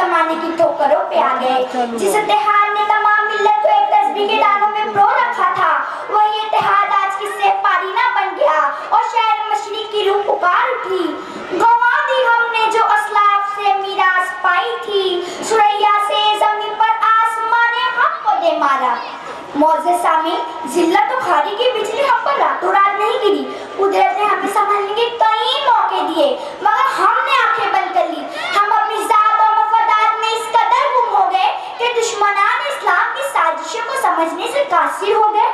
जमाने की ठोकरों पे आ गए। जिस इत्तेहाद ने तमाम मिल्लत को एक तस्बीह के डालों में प्रो रखा था, वही इत्तेहाद आज किससे पारीना बन गया और शहर मशरिक की रूह पुकार उठी। गंवा दी हमने जो असलाफ से मीरास पाई थी, सुरैया से जमीन पर आसमां ने हमको दे मारा। मौज़े सामी, जिल्लत तो खारी की बिजली हम पर रातों रात नहीं गिरी। कुदरत ने हमें संभालने के कई मौके दिए, मगर हमने आंखें बंद कर ली। हम अपनी जात और मफादात में इस कदर गुम हो गए कि दुश्मनान इस्लाम की साजिशों को समझने से कासिर हो गए।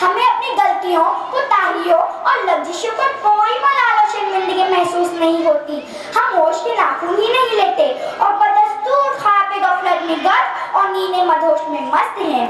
हमें अपनी गलतियों, कोताहियों और लफ्ज़िशों पर कोई मलाल और शर्मिंदगी महसूस नहीं होती। हम होश के नाखून ही नहीं लेते और बदस्तूर ख्वाब गफलत में गर्क और नींद मदहोश में मस्त हैं।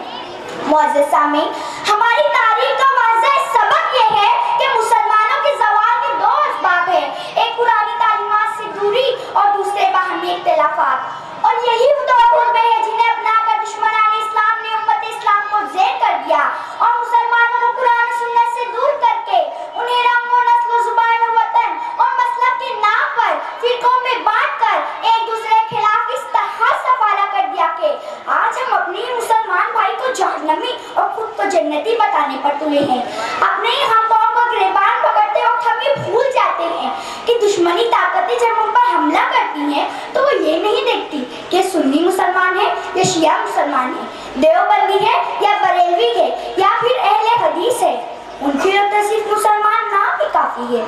मुअज़्ज़ज़ सामीन, हमारी तारीख का वाज़ेह सबक ये है कि मुसलमानों के ज़वाल के दो असबाब हैं, एक पुरानी तालीमात से दूरी और दूसरे बाहमी इख्तिलाफात। और यही दो खुतबे हैं जिन्हें अपनाकर दुश्मनाने इस्लाम ने उम्मत इस्लाम को ज़ेर कर दिया और मुसलमानों को कुरान सुन्नत से दूर करके उन्हें रंग व नस्ल व ज़ुबान व वतन और मसलब के नाम पर फिरकों में बांटकर एक दूसरे के खिलाफ इस तरह सफारा कर दिया कि आज हम अपने मुसलमान भाई को जहन्नमी और खुद को जन्नती बताने पर तुले हैं। अपने ही हम कौम को गिरबान पकड़ते वक्त हम ये भूल जाते हैं कि दुश्मनी ताकतें जब उन पर हमला करती हैं तो वो ये नहीं देखती कि सुन्नी मुसलमान है या शिया मुसलमान है, देवबंदी है या बरेलवी है या फिर अहले हदीस है। उनके लिए तो सिर्फ मुसलमान नाम ही काफी है।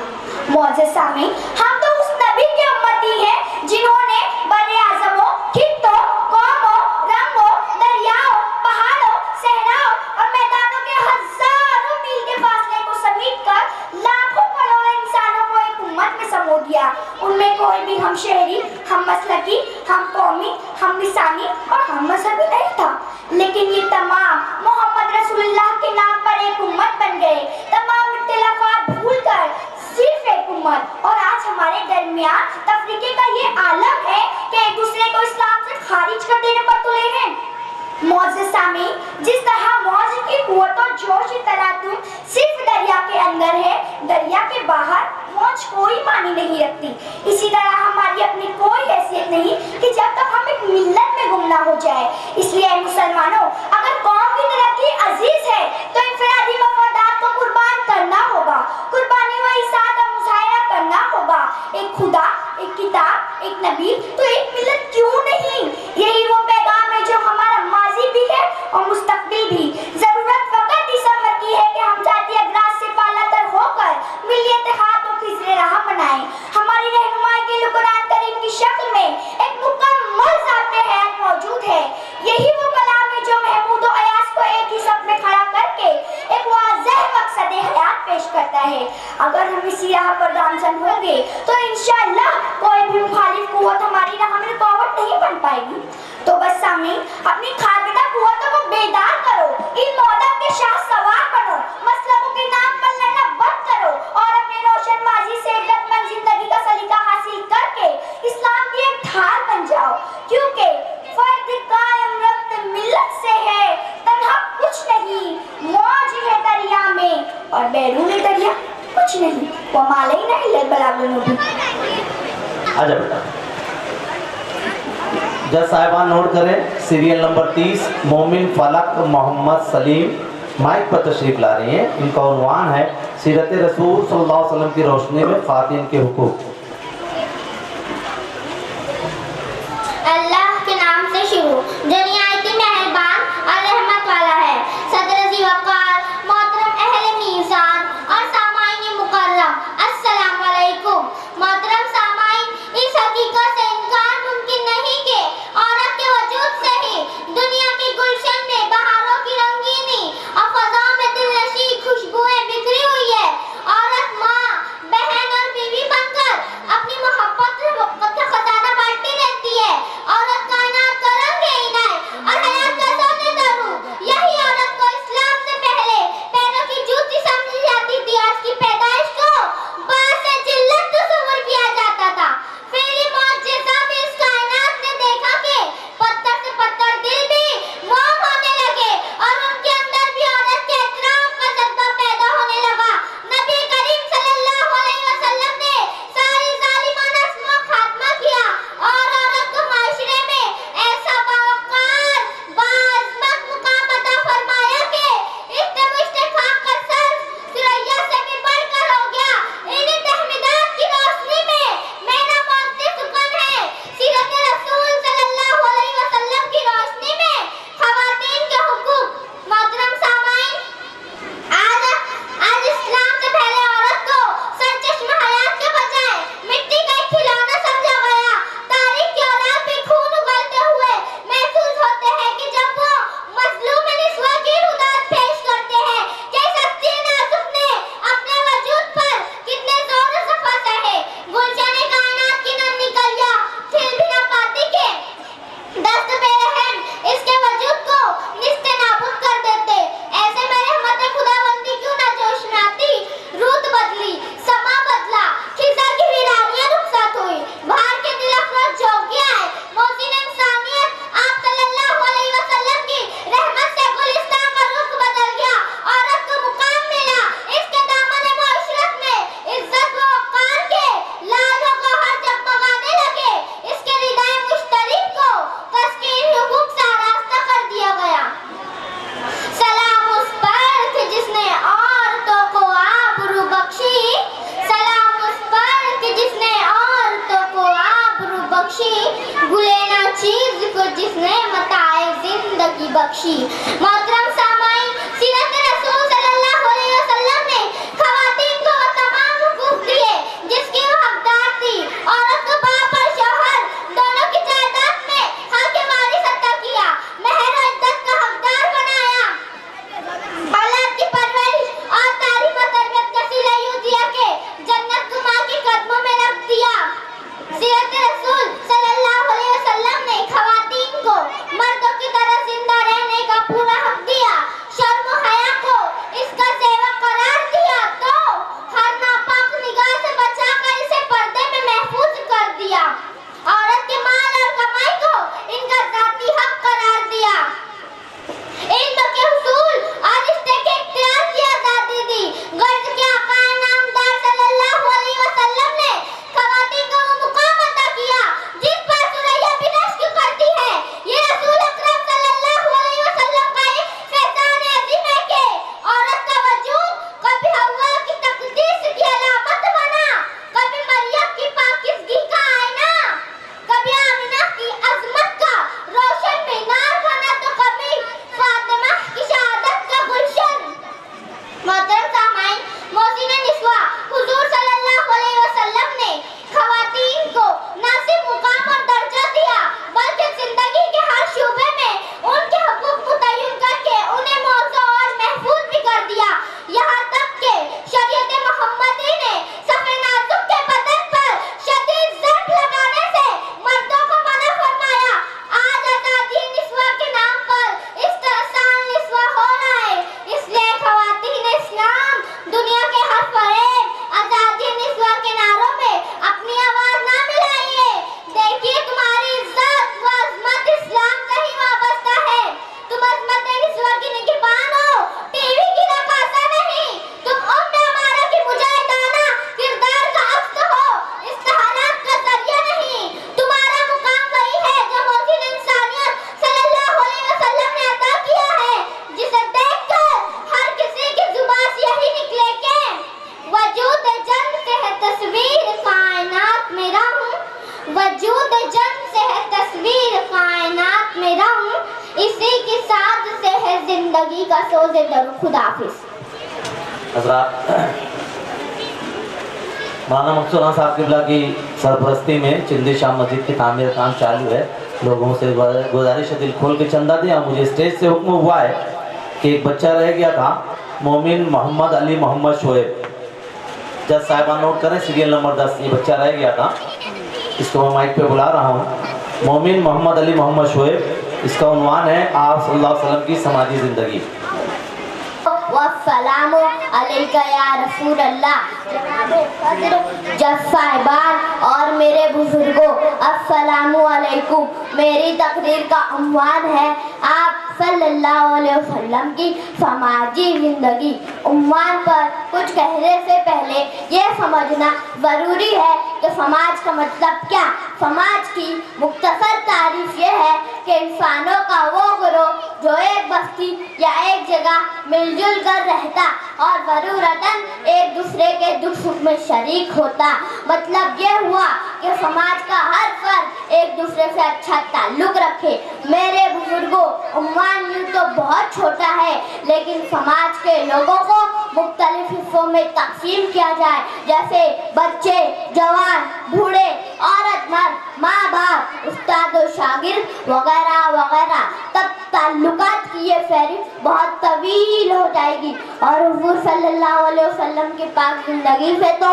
मुअज़्ज़ज़ सामीन, हम तो उस नबी के उम्मती हैं जिन्होंने बर्रे आज़मों, खित्तों, कौमों, रंगों, दरियाओं, पहाड़ों, सहराओं और मैदानों के हजारों मील के फासले को समेटकर लाखों करोड़ों इंसानों को एक उम्मत में समो दिया। उनमें कोई भी हम शहरी, हम मसलकी, हम कौमी, हम लिसानी और हम मजहबी नहीं था, लेकिन ये तमाम मोहम्मद रसूलुल्लाह के नाम पर एक उम्मत बन गए, तमाम इख्तिलाफात भूलकर सिर्फ एक उम्मत। और आज हमारे दरमियान तफरीके का ये आलम है कि एक दूसरे को इस्लाम से खारिज कर देने पर तुले हैं। मुअज़्ज़ज़ सामीन, जिस तरह मौज की कुव्वत और जोश की तरातुम सिर्फ दरिया के अंदर है, दरिया के बाहर मौज कोई मानी नहीं रखती, इसी तरह हमारी अपनी कोई हैसियत नहीं कि जब तक हम एक मिल्लत में गुम ना हो जाए। इसलिए मुसलमानों, अगर कौम की तरक्की अजीज है तो इंफरादी मफादात को कुर्बान करना होगा, कुर्बानी व इसाअत का मुजाहिरा करना होगा। एक खुदा, एक किताब, एक नबी, तो एक मिल्लत क्यों नहीं? यही वो पैगाम है जो हमारा माजी भी है और मुस्तकबिल भी। जरूरत फकत इस अमर की है कि हम जाती अगराज से पालातर होकर मिली इत्तेहाद को खिजरे राह बनाएं। हमारी रहनुमाई के लिए कुरान करीम की शक्ल में एक मुकम्मल ज़ाब्ते हयात मौजूद है। यही वो कलाम है जो महमूद और अयास को एक ही सफ में खड़ा करके एक वाज़ेह मकसद हयात पेश करता है। अगर हम इसी राह पर गामज़न होंगे तो इंशाअल्लाह कोई भी मुखालिफ कुव्वत हमारी राह में रुकावट नहीं बन पाएगी। तो बस सामीन, अपनी खाबिदा कुव्वतों को बेदार करो, इन मौदब के शाह सवार बनो, मसलकों के नाम पर लड़ना बंद करो और अपने रोशन माजी से इज्जतमंद जिंदगी का सलीका हासिल करके इस्लाम की एक ढाल बन जाओ। क्योंकि फर्द कायम रब्त मिल्लत से है, तन्हा कुछ नहीं, मौज है दरिया में और बैरून दरिया कुछ नहीं। वो मालई नहीं ले बराबर मुबीन। आजा बेटा। जज साहिबान नोट करें, सीरियल नंबर 30 मोमिन फलक मोहम्मद सलीम माइक पर तशरीफ ला रही हैं। इनका उन्वान है सीरत रसूल सल्लल्लाहु अलैहि वसल्लम की रोशनी में ख़वातीन के हुकूक। अल्लाह के नाम से शुरू, जो निहायत मेहरबान और रहमत वाला है। सदर ज़ी वक़ार, मोहतरम अहले मीज़ान और सामाईन मुकर्रम, अस्सलाम वालेकुम। मोहतरम सामाईन, इस हकीकत से इनकार मुमकिन नहीं कि औरत के वजूद से ही दुनिया के गुलशन में बहारों की रंगीनी और फ़ज़ा में दिलनशीं खुशबुएं बिखरी हुई है। औरत माँ, बहन और बीवी बनकर अपनी मोहब्बत का खजाना बांटती रहती है। औरत कायनात का रंग है इनायत चीज को जिसने मताए जिंदगी बख्शी। मोहतरम सामाईन, सीरत रसूल सल्लल्लाहु अलैहि वसल्लम ने खवातीन को वो तमाम हुकूक दिए जिसकी वो हकदार थी। औरत को बाप और शौहर दोनों की जायदाद में हक वारिस अता किया, महर और इज्जत का हकदार बनाया, औलाद की परवरिश और तालीम और तरबियत का सिला यूं दिया कि जन्नत को मां के कदमों में रख दिया। सीरत रसूल सल्लल्लाहु अलैहि वसल्लम ने खवातीन को मर्दों की तरह जिंदा रहने का पूरा हक दिया, शर्म और हया को इसका सेवक करार दिया, तो हर नापाक निगाह से बचाकर इसे पर्दे में महफूज कर दिया। औरत के माल और कमाई को इनका जाती हक करार दिया। इल्म के हुसूल और रिश्ते के इख्तियार की आजादी दी। गर्ज के आका नामदार सल्लल्लाहु अलैहि वसल्लम ने खवातीन को वो मुकाम अता किया जिस पर सुरैया भी रश्क करती है। ये रसूल अकरम सल्लल्लाहु अलैहि वसल्लम का एक फैज़ान अज़ीम है कि औरत का वजूद कभी हव्वा की तकदीस की अलामत बना, कभी मरियम की पाकीज़गी का आईना, कभी आमिना की अज़मत का रोशन मीनार बना, तो कभी फातिमा की शहादत का गुलशन। मोहतरम सामाईन, मोहसिन निस्वा हुजूर सल्लल्लाहु अलैहि वसल्लम ने खवातीन को न सिर्फ मुकाम और दर्जा दिया बल्कि जिंदगी के हर शोबे में उनके हुकूक मुतय्यन करके उन्हें मौजू और महफूज भी कर दिया। यहाँ तक कि शरीयत मोहम्मदी ने सफ़े नाजुक के बदन पर शदीद ज़र्ब लगाने से मर्दों को मना फरमाया। आज आज़ादी निस्वा के नाम पर इस तरह साल निस्वा हो रहा है, इसलिए खवातीन इस्लाम दुनिया के हर फरेब आज़ादी निस्वा के नारों में अपनी आवाज ना मिलाइए। देखिए, तुम्हारी इज्जत व अज़मत इस्लाम से ही वाबस्ता है। तुम अज़मत निस्वा की निगहबान हो, टीवी की रकासा नहीं। तुम उम्मे अमारा की मुजाहिदाना किरदार का अक्स हो, इस्तिहारात का जरिया नहीं। तुम्हारा मुकाम वही है जो मोहसिन इंसानियत सल्लल्लाहु अलैहि वसल्लम ने अता किया है, जिसे देखकर हर किसी की जुबान से यही निकले कि वजूद जन से है तस्वीर कायनात में रहूं, वजूद जन से है तस्वीर कायनात में रहूं, इसी की साथ से है जिंदगी का सोज़े दर खुदाफिज। हज़रात, मौलाना मकसूद साहब किबला की सरपरस्ती में चिंदी शाह मस्जिद की तामीर काम चालू है। लोगों से गुजारिश है, दिल खोल के चंदा दिया। मुझे स्टेज से हुक्म हुआ है कि एक बच्चा रह गया था, मोमिन मोहम्मद अली मोहम्मद शोएब। जज साहिबा नोट करें, सीरियल नंबर 10, ये बच्चा रह गया था, इसको मैं माइक पे बुला रहा हूँ। मोमिन मोहम्मद अली मोहम्मद शोएब, इसका उन्वान है आप सल्लल्लाहु अलैहि वसल्लम की समाजी ज़िंदगी। वस्सलामु अलैका या रसूल अल्लाह। जज साहिबान और मेरे बुजुर्गों, अस्सलामु अलैकुम। मेरी तकरीर का उन्वान है आप सल्लल्लाहु अलैहि वसल्लम की समाजी ज़िंदगी। उन्वान पर कुछ कहने से पहले ये समझना ज़रूरी है कि समाज का मतलब क्या। समाज की मुख्तसर तारीफ ये है कि इंसानों का वो गिरोह जो एक बस्ती या एक जगह मिलजुल कर रहता और ज़रूरतन एक दूसरे के दुख सुख में शरीक होता। मतलब ये हुआ कि समाज का हर फर्द एक दूसरे से अच्छा ताल्लुक़ रखे। मेरे बुजुर्गों, उम्मान यूँ तो बहुत छोटा है, लेकिन समाज के लोगों को मुख्तलिफ हिस्सों में तकसीम किया जाए, जैसे बच्चे, जवान, बूढ़े, औरत, मर्द, माँ बाप, उस्ताद और शागिर्द वगैरह वगैरह। तब ताल्लुकात की ये फहरिस्त बहुत तवील हो जाएगी और हुजूर सल्लल्लाहु अलैहि वसल्लम की पाक ज़िंदगी से तो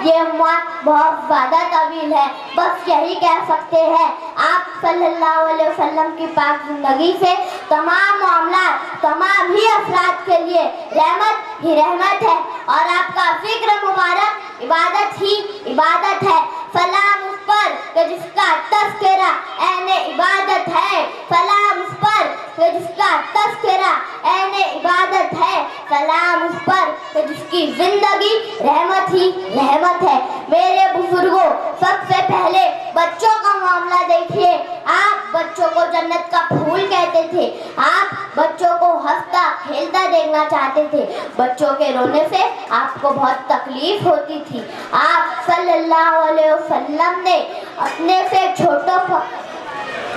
ये उम्मान बहुत ज़्यादा तवील है। बस यही कह सकते हैं, आप सल्लल्लाहु अलैहि वसल्लम की पाक ज़िंदगी से तमाम मामलात, तमाम ही अफराद के लिए रहमत ही रहमत है और आपका ज़िक्र मुबारक इबादत ही इबादत है। सलाम उस पर कि जिसका तज़किरा ऐने इबादत है, सलाम उस पर कि जिसका तज़किरा ऐने इबादत है, सलाम उस पर कि जिसकी ज़िंदगी रहमत ही रहमत है। मेरे बुजुर्गों, सबसे पहले बच्चों का मामला देखिए। आप बच्चों को जन्नत का फूल कहते थे, आप बच्चों को हंसता खेलता देखना चाहते थे, बच्चों के रोने से आपको बहुत तकलीफ होती थी। आप सल्लल्लाहु अलैहि वसल्लम ने अपने से छोटों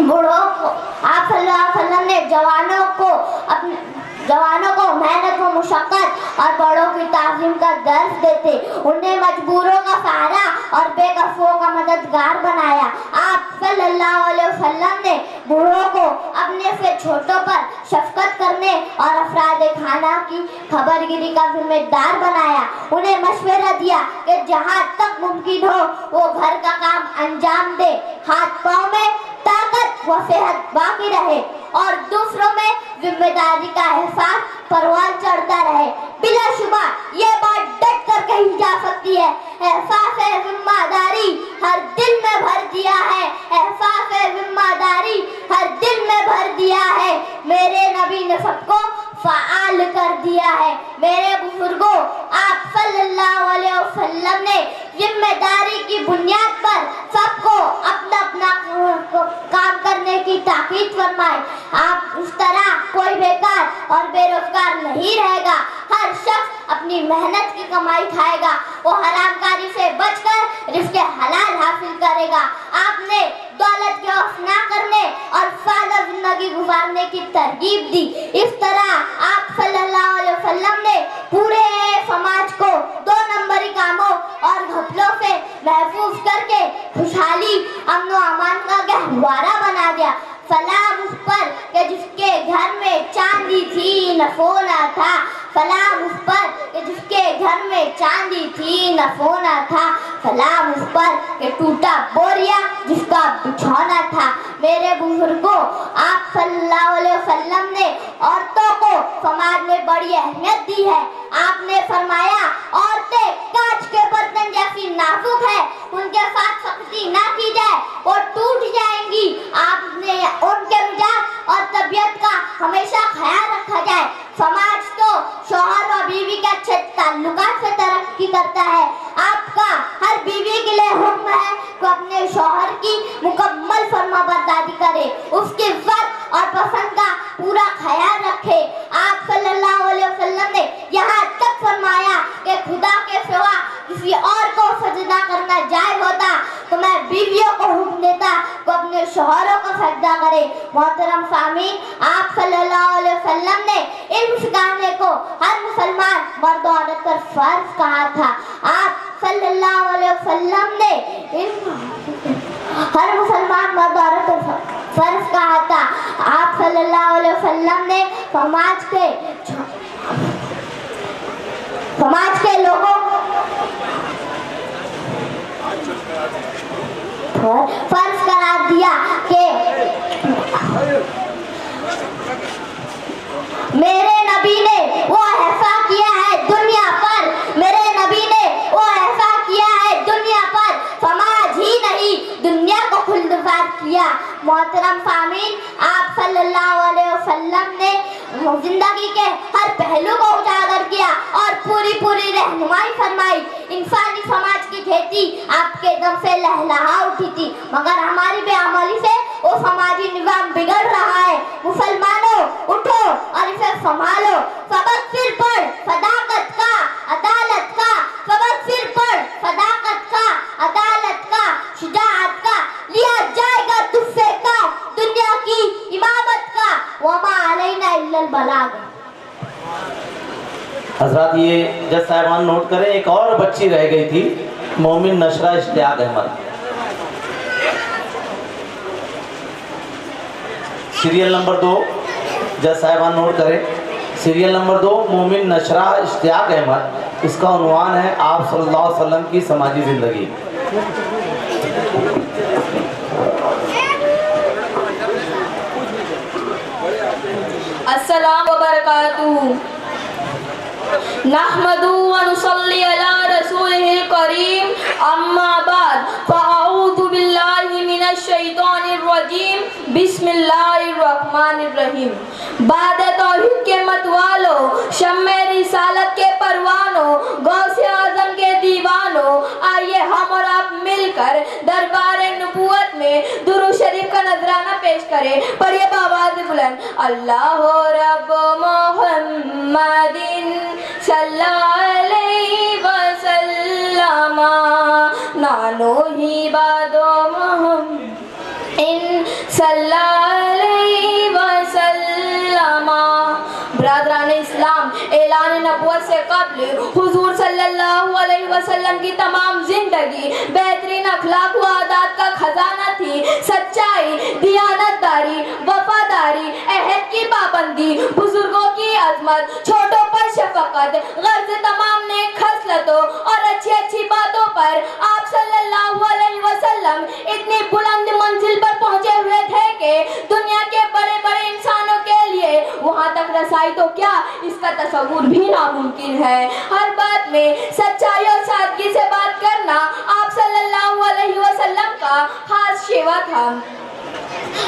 बूढ़ों को आप सल्लल्लाहु अलैहि वसल्लम ने जवानों को मेहनत व मुशक्क़त और बड़ों की ताज़ीम का दर्स देते, उन्हें मजबूरों का सहारा और बेकसूरों का मददगार बनाया। आप सल्लल्लाहु अलैहि वसल्लम ने बूढ़ों को अपने से छोटों पर शफकत करने और अफराद खाना की खबरगिरी का जिम्मेदार बनाया। उन्हें मशवरा दिया कि जहाँ तक मुमकिन हो वो घर का काम अंजाम दे, हाथ पाँव में ताकत व सेहत बाकी रहे और दूसरों में जिम्मेदारी का एहसास परवान चढ़ता रहे। बिलाशुबा ये बात डट कर कही जा सकती है, एहसास जिम्मेदारी हर दिल में भर दिया है, एहसास जिम्मेदारी हर दिल में भर दिया है। मेरे नबी ने सबको फ़आल कर दिया है। मेरे बुजुर्गों, आप सल्लल्लाहु अलैहि वसल्लम ने जिम्मेदारी की बुनियाद पर सबको अपना अपना काम करने की ताकीद फरमाई। आप इस तरह कोई बेकार और बेरोजगार नहीं रहेगा। हर शख्स अपनी मेहनत की कमाई खाएगा, वो हरामकारी से बचकर रिज़्क़ हलाल हासिल करेगा। आपने दौलत के खौफ ना करने और सादा जिंदगी गुजारने की तरगीब दी। इस तरह आप सल्लल्लाहु अलैहि वसल्लम ने पूरे समाज को 2 नंबरी कामों और घपलों से महफूज करके खुशहाली, अमन व अमान का गहवारा बना दिया। सलाम उस पर कि जिसके घर में चांदी थी न सोना था, सलाम उस पर कि जिसके घर में चांदी थी न सोना था, सलाम उस पर कि टूटा बोरिया जिसका बिछौना था। मेरे बुजुर्गों, आप सल्लल्लाहु अलैहि वसल्लम ने औरतों को समाज में बड़ी अहमियत दी है। आपने फरमाया, औरतें कांच के बर्तन जैसी नाजुक है, उनके साथ सख्ती ना की जाए वो टूट जाएंगी। आपने उनके मिजाज और तबीयत का हमेशा ख्याल रखा जाए। समाज तो शौहर और बीवी के अच्छे ताल्लुकात से तरक्की करता है। आपका हर बीवी के लिए हुक्म है कि अपने शौहर की मुकम्मल फरमाबरदारी करे, उसकी इज्जत और पसंद का पूरा ख्याल रखे। आप सल्लल्लाहु अलैहि वसल्लम ने यहाँ तक फरमाया कि खुदा के सिवा किसी और को सजदा करना जायज़ होता तो मैं बीवियों को हुक्म देता कि अपने शौहरों को सजदा करे। मोहतरम सामीन, आप सल्लल्लाहु अलैहि वसल्लम ने इल्म सिखाने को हर मुसलमान मर्द और औरत पर फर्ज कहा था। आप सल्लल्लाहु अलैहि वसल्लम ने हर मुसलमान मर्द और औरत पर फर्ज कहा था। आप सल्लल्लाहु अलैहि वसल्लम ने समाज के लोगों फर्ज करार दिया कि मेरे नबी ने वो ऐसा किया है दुनिया पर, मेरे नबी ने वो ऐसा किया है दुनिया पर, समाज ही नहीं दुनिया को खुलदबार किया। मोहतरम सामीन, आप सल्लल्लाहु अलैहि वसल्लम ने जिंदगी के हर पहलू को उजागर किया और पूरी रहनुमाई फरमाई। इंसानी समाज की खेती आपके दम से लहलहा उठी थी, मगर हमारी बेअमली से वो समाजी निजाम बिगड़ रहा है। मुसलमानों, उठो और इसे संभालो। सबक सिर पर सदाकत का, अदालत का, सबक सिर पर सदाकत का, अदालत का, शुजाअत का लिया जाएगा तुझसे का, दुनिया की इमामत का, वमा अलैना इल्लल बलाग। हजरत, ये जज साहिबान नोट करें, एक और बच्ची रह गई थी, मोमिन नशरा इश्तियाक अहमद। सीरियल नंबर 2, जज साहिबान नोट करें, सीरियल नंबर 2 मोमिन नशरा इश्तियाक अहमद। इसका उन्वान है आप सल्लल्लाहु अलैहि वसल्लम की समाजी ज़िंदगी। अस्सलाम व बरकातुहू। नहमदु व नुसल्ली अला रसूलिहिल करीम, अम्मा बाद, फ़अऊज़ु बिल्लाहि मिनश शैतानिर रजीम, बिस्मिल्लाहिर रहमानिर रहीम। बाद तौहीद के मतवालो, शम्मे रिसालत के परवानों, गौसे आज़म के दीवानों, आइए हम और आप मिलकर दरबार नबूवत में दुरूद शरीफ का नजराना पेश करें। पढ़िए बावाज़ बुलंद, अल्लाह रब मोहम्मदिन सल्लल्लाहु अलैहि वसल्लम, नानो ही बादो मोहम्मद इन सल्लल्लाहु अलैहि वसल्लम। ब्रादरान इस्लाम, ऐलान नबूवत से कब्ल हुजूर सल्लल्लाहु अलैहि वसल्लम की तमाम जिंदगी बेहतरीन अखलाक व आदात का खजाना थी। सच्चाई, दियानतदारी, वफादारी, अहद की पाबंदी, बुजुर्गों की अजमत, छोटों पर शफकत, गर्ज तमाम नेक खसलतों और अच्छी अच्छी बातों पर आप सल्लल्लाहु अलैहि वसल्लम इतनी बुलंद मंजिल पर पहुंचे हुए थे कि दुनिया के बड़े बड़े इंसानों के लिए वहां तक रसाई तो क्या, इसका तस्वुर भी नामुमकिन है। हर बात में सच्चाई और सादगी से बात करना आप सल्लल्लाहु अलैहि वसल्लम का खास शेवा था।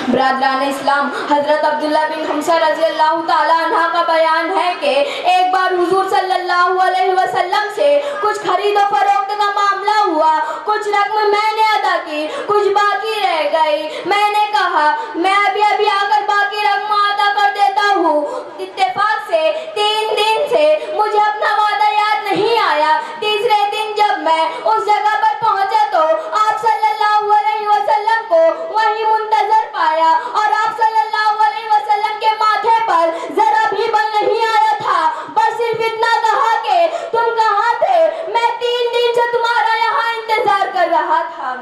ब्रादरान इस्लाम, हजरत अब्दुल्ला बिन हमसा रज़ी अल्लाह ताला अन्हा का बयान है कि एक बार हुजूर सल्लल्लाहु अलैहि वसल्लम से कुछ खरीद और फरोख्त का मामला हुआ। कुछ रकम मैंने अदा की, कुछ बाकी रह गई। मैंने कहा मैं अभी अभी आकर बाकी रकम अदा कर देता हूँ। इत्तेफाक से 3 दिन से मुझे अपना वादा याद नहीं आया। तीसरे दिन जब मैं उस जगह पर पहुंचा तो आप सल्लल्लाहु अलैहि वसल्लम को वहीं मुंतजर पाया और आप सल्लल्लाहु अलैहि वसल्लम के माथे पर जरा भी बल नहीं आया था, बस सिर्फ इतना कहा कि तुम कहाँ थे, मैं 3 दिन से तुम्हारा यहाँ इंतजार कर रहा था।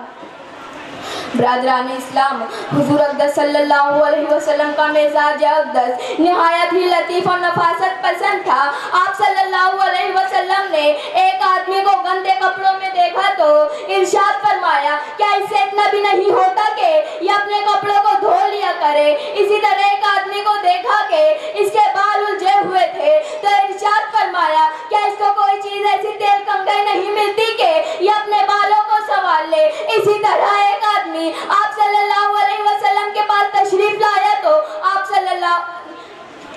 ब्रादरान इस्लाम, हुजूर अक़दस सल्लल्लाहु अलैहि वसल्लम का मिजाज अक़दस निहायत ही लतीफ़ और नफासत पसंद था। आप सल्लल्लाहु अलैहि वसल्लम ने एक आदमी को गंदे कपड़ों में देखा तो इरशाद फरमाया, क्या इससे इतना भी नहीं होता कि ये अपने कपड़ों को धो लिया करे। इसी तरह एक आदमी को देखा कि इसके बाल उलझे हुए थे तो इरशाद फरमाया, क्या इसको कोई चीज़ ऐसी तेल कंघी नहीं मिलती कि ये अपने बालों को संवार ले। इसी तरह एक आदमी आप सल्लल्लाहु अलैहि वसल्लम के पास तशरीफ लाया तो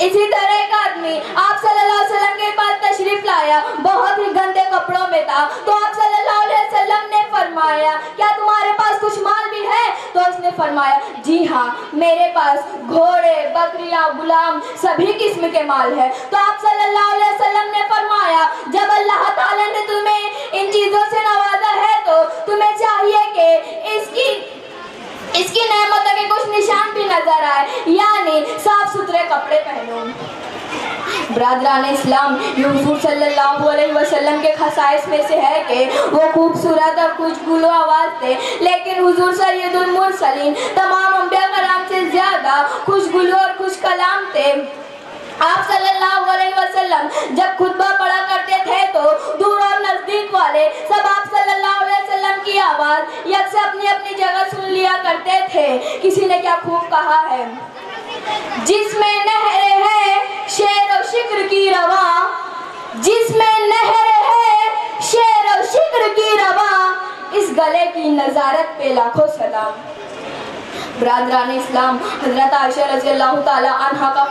इसी तरह एक आदमी आप सल्लल्लाहु अलैहि वसल्लम के पास तशरीफ लाया, बहुत ही गंदे कपड़ों में था। तो आप सल्लल्लाहु अलैहि वसल्लम ने फरमाया, क्या तुम्हारे पास कुछ माल भी है? तो उसने फरमाया, जी हाँ, मेरे पास घोड़े, बकरियां, गुलाम, सभी किस्म के माल है। तो आप सल्लल्लाहु अलैहि वसल्लम ने फरमाया, जब अल्लाह ताला ने तुम्हें इन चीजों से नवाजा है तो तुम्हें चाहिए कि इसकी नेमतों के कुछ निशान भी नजर आए, यानी साफ सुथरे कपड़े पहनो। ब्रादरान इस्लाम, ये हुजूर सल्लल्लाहु अलैहि वसल्लम के खसाइस में से है कि वो खूबसूरत और खुशगुलो आवाज़ थे, लेकिन हुजूर सैयदुल मुरसलीन तमाम अंबिया कराम से ज़्यादा खुशगुलो और खुश कलाम थे। आप सल्लल्लाहु अलैहि वसल्लम जब खुतबा पढ़ा करते थे तो दूर और नज़दीक वाले सब आप सल्लल्लाहु अलैहि वसल्लम की आवाज़ यकसे अपनी अपनी जगह सुन लिया करते थे। किसी ने क्या खूब कहा है, जिसमें नहरें हैं शेर और शिक्र की रवा, जिसमें नहरें हैं शेर और शिक्र की रवा, इस गले की नज़ारत पे लाखों सलाम। ब्रादरान इस्लाम, हज़रत आयशा रज़ी अल्लाह ताला अन्हा का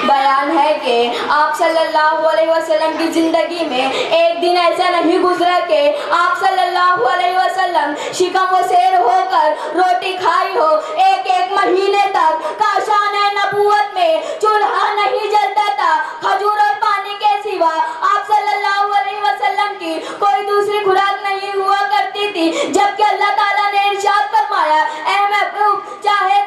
बयान है कि आप सल्लल्लाहु अलैहि वसल्लम की ज़िंदगी में एक दिन ऐसा नहीं गुजरा कि आप सल्लल्लाहु अलैहि वसल्लम शिकम व सेर होकर रोटी खाई हो। एक महीने तक काशाने नबूवत में चूल्हा नहीं जलता था, खजूर और पानी के सिवा आप सल्लल्लाहु अलैहि वसल्लम की कोई दूसरी खुराक नहीं हुआ करती थी। जबकि अल्लाह ताला ने इरशाद फरमाया, ऐ महबूब, चाहे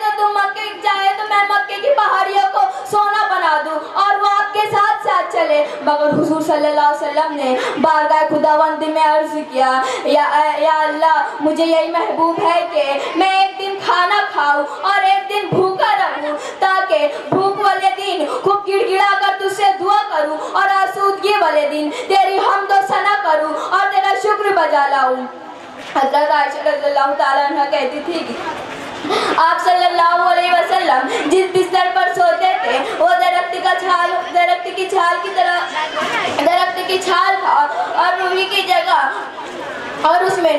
तो मैं मक्के की पहाड़ियों को सोना बना दूं और वो आपके साथ साथ चले। मगर हुजूर सल्लल्लाहु अलैहि वसल्लम ने बारगाह खुदावंद में अर्ज किया, या अल्लाह, मुझे यही महबूब है कि मैं एक दिन खाना खाऊं और एक दिन भूखा रहूं, ताकि भूख वाले दिन खूब गिड़गिड़ा कर तुझसे दुआ करूं और आसूदगी वाले दिन तेरी हम्द व सना करूं और तेरा शुक्र बजा लाऊं। हज़रत आयशा रज़ियल्लाहु ताला अन्हा कहती थी कि आप सल्लल्लाहु अलैहि वसल्लम जिस बिस्तर पर सोते थे वो दरख्त की छाल था और रूही की जगह और उसमें